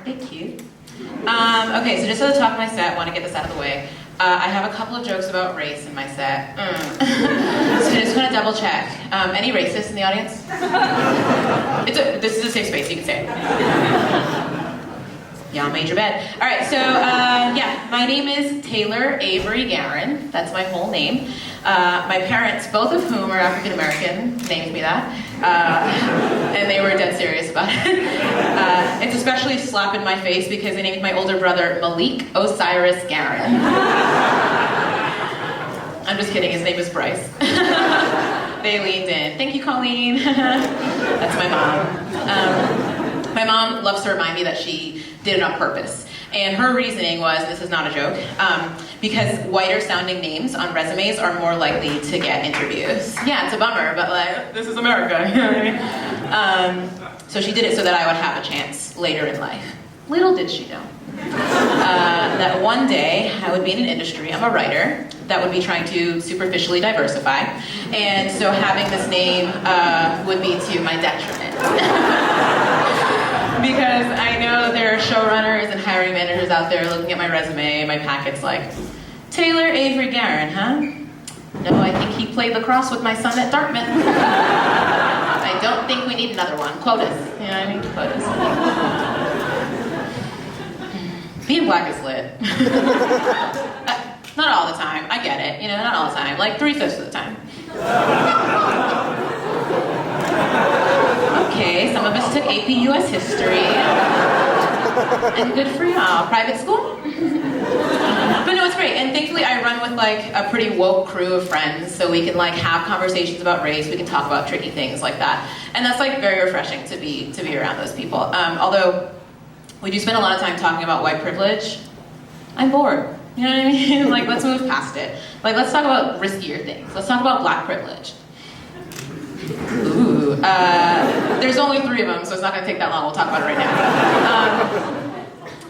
Thank you. Okay, so just at the top of my set, I want to get this out of the way. I have a couple of jokes about race in my set. So I just want to double check. Any racists in the audience? This is a safe space, you can say it. Y'all made your bed. All right, so yeah, my name is Taylor Avery Garron. That's my whole name. My parents, both of whom are African American, named me that. And they were dead serious about it. It's especially a slap in my face because they named my older brother Malik Osiris Garron. I'm just kidding, his name is Bryce. They leaned in. Thank you, Colleen. That's my mom. My mom loves to remind me that she did it on purpose. And her reasoning was, this is not a joke, because whiter sounding names on resumes are more likely to get interviews. Yeah, it's a bummer, but like, this is America, you know what I mean? So she did it so that I would have a chance later in life. Little did she know that one day I would be in an industry, I'm a writer, that would be trying to superficially diversify. And so having this name would be to my detriment. Because I know there are showrunners and hiring managers out there looking at my resume, my packets like, Taylor Avery Garron, huh? No, I think he played lacrosse with my son at Dartmouth. I don't think we need another one. Quotas, you know what I mean? Quotas. Being black is lit. Not all the time, I get it, you know, not all the time, like 3/5 of the time. Okay, some of us took AP US history. And good for y'all. Private school? But no, it's great. And thankfully I run with like a pretty woke crew of friends, so we can like have conversations about race, we can talk about tricky things like that. And that's like very refreshing to be around those people. Although we do spend a lot of time talking about white privilege, I'm bored. You know what I mean? Like, let's move past it. Like, let's talk about riskier things. Let's talk about black privilege. Ooh, there's only 3 of them, so it's not gonna take that long. We'll talk about it right now.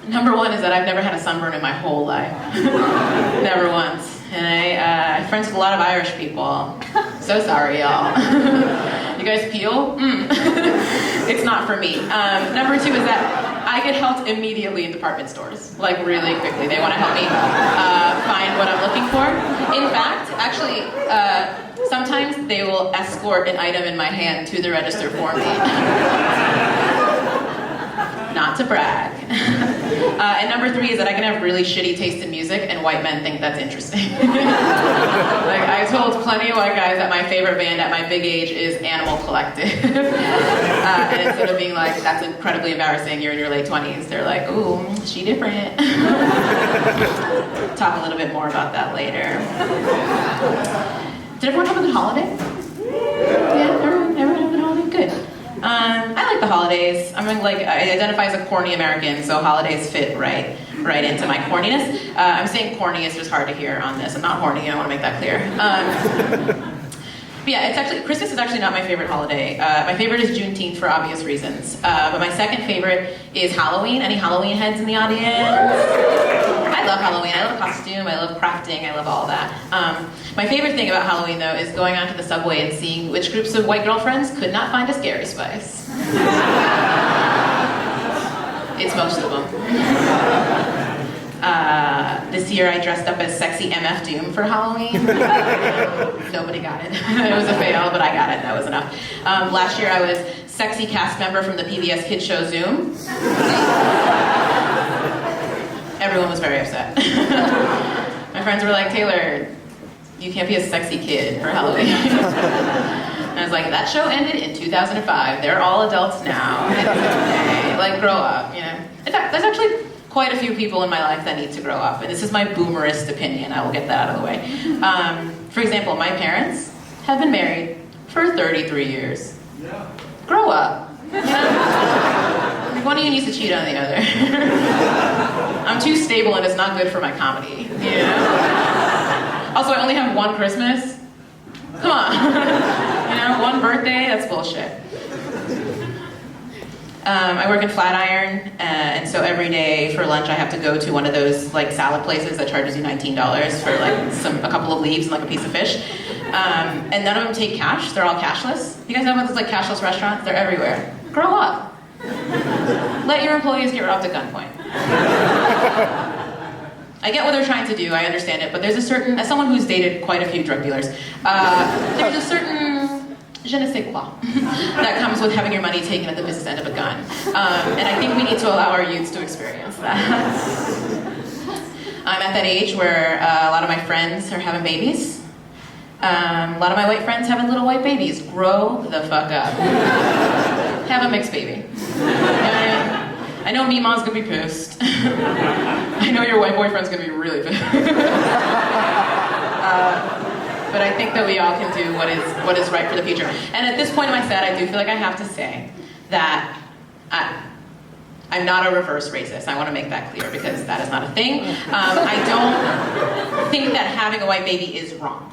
Number 1 is that I've never had a sunburn in my whole life. Never once. And I'm friends with a lot of Irish people. So sorry, y'all. You guys peel? It's not for me. Number 2 is that I get helped immediately in department stores, like really quickly. They want to help me find what I'm looking for. In fact, actually, sometimes they will escort an item in my hand to the register for me. Not to brag. And number 3 is that I can have really shitty taste in music and white men think that's interesting. Like, I told plenty of white guys that my favorite band at my big age is Animal Collective. And instead of being like, that's incredibly embarrassing, you're in your late 20s, they're like, ooh, she different. Talk a little bit more about that later. Did everyone have a good holiday? Yeah, everyone have a good holiday? Good. I like the holidays. I identify as a corny American, so holidays fit right into my corniness. I'm saying corny is just hard to hear on this. I'm not horny, I want to make that clear. But yeah, Christmas is actually not my favorite holiday. My favorite is Juneteenth for obvious reasons. But my second favorite is Halloween. Any Halloween heads in the audience? I love Halloween. I love costume. I love crafting. I love all that. My favorite thing about Halloween, though, is going onto the subway and seeing which groups of white girlfriends could not find a scary spice. It's most of them. This year I dressed up as sexy MF Doom for Halloween. Nobody got it. It was a fail, but I got it. That was enough. Last year I was sexy cast member from the PBS Kids show Zoom. Everyone was very upset. My friends were like, Taylor, you can't be a sexy kid for Halloween. And I was like, that show ended in 2005. They're all adults now. It's okay. Like, grow up, you know? In fact, there's actually quite a few people in my life that need to grow up, and this is my boomerist opinion. I will get that out of the way. For example, my parents have been married for 33 years. Yeah. Grow up. You know? Like, one of you needs to cheat on the other. I'm too stable and it's not good for my comedy. You know? Also, I only have one Christmas. Come on. You know, one birthday, that's bullshit. I work in Flatiron, and so every day for lunch I have to go to one of those like salad places that charges you $19 for like a couple of leaves and like a piece of fish. And none of them take cash, they're all cashless. You guys know about those like cashless restaurants? They're everywhere. Grow up. Let your employees get robbed at gunpoint. I get what they're trying to do, I understand it, but there's a certain, as someone who's dated quite a few drug dealers, there's a certain je ne sais quoi that comes with having your money taken at the business end of a gun. And I think we need to allow our youths to experience that. I'm at that age where a lot of my friends are having babies. A lot of my white friends having little white babies. Grow the fuck up. Have a mixed baby. I know me mom's gonna be pissed. I know your white boyfriend's gonna be really pissed. But I think that we all can do what is right for the future. And at this point in my set, I do feel like I have to say that I'm not a reverse racist. I want to make that clear because that is not a thing. I don't think that having a white baby is wrong.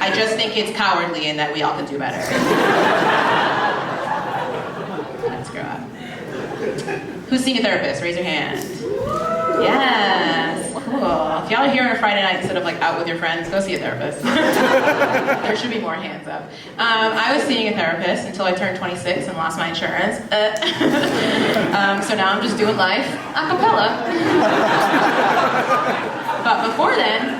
I just think it's cowardly and that we all can do better. Let's grow up. Who's seeing a therapist? Raise your hand. Yes, cool. If y'all are here on a Friday night instead of like out with your friends, go see a therapist. There should be more hands up. I was seeing a therapist until I turned 26 and lost my insurance. So now I'm just doing life a cappella. But before then,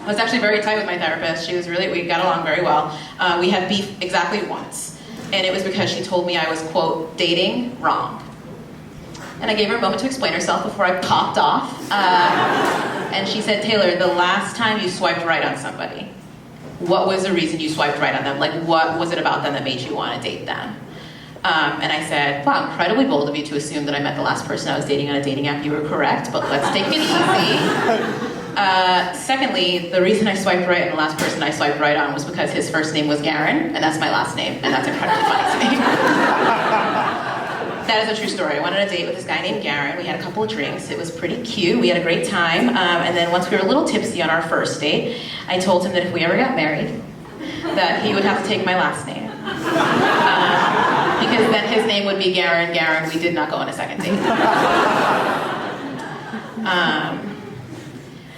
I was actually very tight with my therapist. We got along very well. We had beef exactly once. And it was because she told me I was, quote, dating wrong. And I gave her a moment to explain herself before I popped off. And she said, Taylor, the last time you swiped right on somebody, what was the reason you swiped right on them? Like, what was it about them that made you want to date them? And I said, wow, incredibly bold of you to assume that I met the last person I was dating on a dating app. You were correct, but let's take it easy. Secondly, the reason I swiped right and the last person I swiped right on was because his first name was Garron, and that's my last name, and that's incredibly funny to me. That is a true story. I went on a date with this guy named Garron. We had a couple of drinks. It was pretty cute. We had a great time. And then once we were a little tipsy on our first date, I told him that if we ever got married, that he would have to take my last name. Because then his name would be Garron. Garron, we did not go on a second date.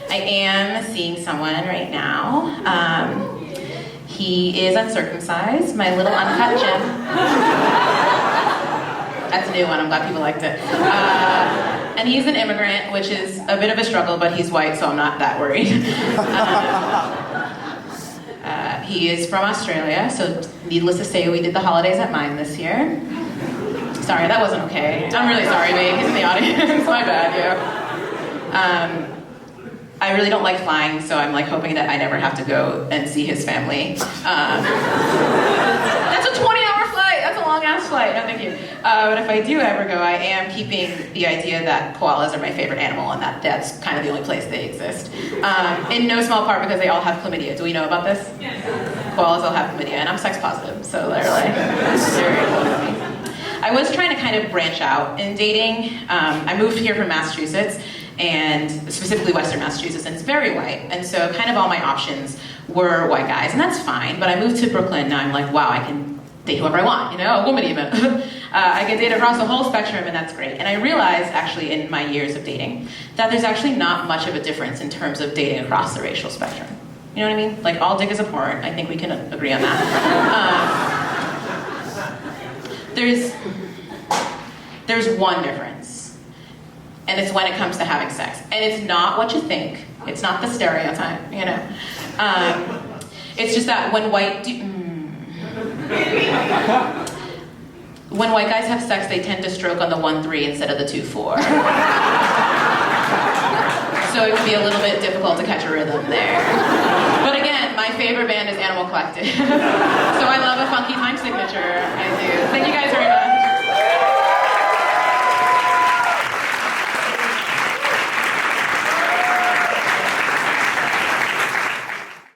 I am seeing someone right now. He is uncircumcised, my little uncut gem. That's a new one, I'm glad people liked it. And he's an immigrant, which is a bit of a struggle, but he's white, so I'm not that worried. He is from Australia, so needless to say, we did the holidays at mine this year. Sorry, that wasn't okay. I'm really sorry, babe. He's in the audience. My bad, yeah. I really don't like flying, so I'm like hoping that I never have to go and see his family. That's a 20-hour flight. That's a long-ass flight. No, thank you. But if I do ever go, I am keeping the idea that koalas are my favorite animal, and that's kind of the only place they exist. In no small part because they all have chlamydia. Do we know about this? Yes. Koalas all have chlamydia, and I'm sex positive, so they're like very important to me. I was trying to kind of branch out in dating. I moved here from Massachusetts, and specifically Western Massachusetts, and it's very white. And so kind of all my options were white guys, and that's fine. But I moved to Brooklyn, now I'm like, wow, I can date whoever I want, you know, a woman even. I can date across the whole spectrum, and that's great. And I realized, actually, in my years of dating, that there's actually not much of a difference in terms of dating across the racial spectrum. You know what I mean? Like, all dick is abhorrent. I think we can agree on that. There's one difference, and it's when it comes to having sex. And it's not what you think. It's not the stereotype, you know. It's just that when white guys have sex, they tend to stroke on the 1-3 instead of the 2-4. So it can be a little bit difficult to catch a rhythm there. But again, my favorite band is Animal Collective. So I love a funky